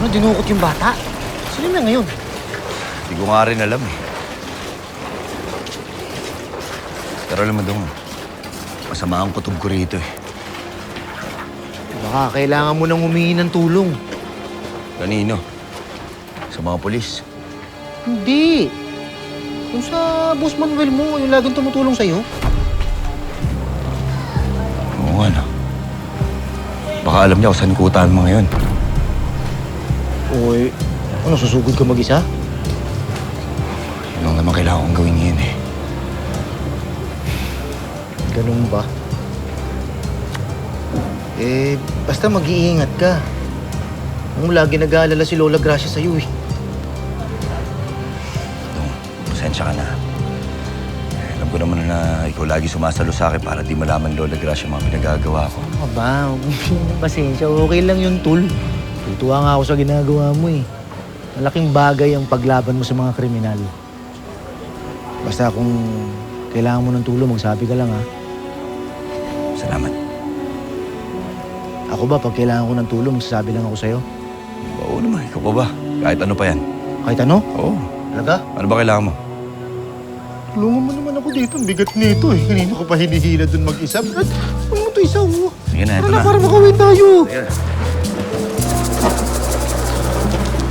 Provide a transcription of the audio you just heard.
na dinukot yung bata. Sino na ngayon? Hindi ko nga rin alam eh. Pero alam mo dong, masama ang kutob ko rito eh. Baka kailangan mo nang humingi ng tulong. Kanino? Sa mga polis. Hindi. Kung sa Boss Manuel mo, yung laging tumutulong sa'yo. Oo nga no. Baka alam niya kung saan kutaan mo ngayon. Oy, ano, susugod ka mag-isa? Yun lang naman kailangan kong gawin ngayon eh. Ganun ba? Eh, basta mag-iingat ka. Kung lagi nag-aalala si Lola Gracia sa'yo eh. Dong, pasensya ka na. Alam ko naman na ikaw lagi sumasalo sa akin para di malaman Lola Gracia mga pinagagawa ko. Ano ba? Pasensya, okay lang yun, Tul. Tutuwa nga ako sa ginagawa mo eh. Malaking bagay ang paglaban mo sa mga kriminal. Basta kung kailangan mo ng tulong, magsabi ka lang ha. Salamat. Ako ba, pag kailangan ko ng tulong, magsasabi lang ako sa'yo. Oo naman, ikaw pa ba? Kahit ano pa yan. Kahit ano? Oo. Talaga? Ano ba kailangan mo? Tulungan mo naman ako dito. Ang bigat nito eh. Kanina ko pa hinihila dun mag-isa. Ano mo ito isa? Sige na, ito Tara na. na, para makawin tayo. Sige na.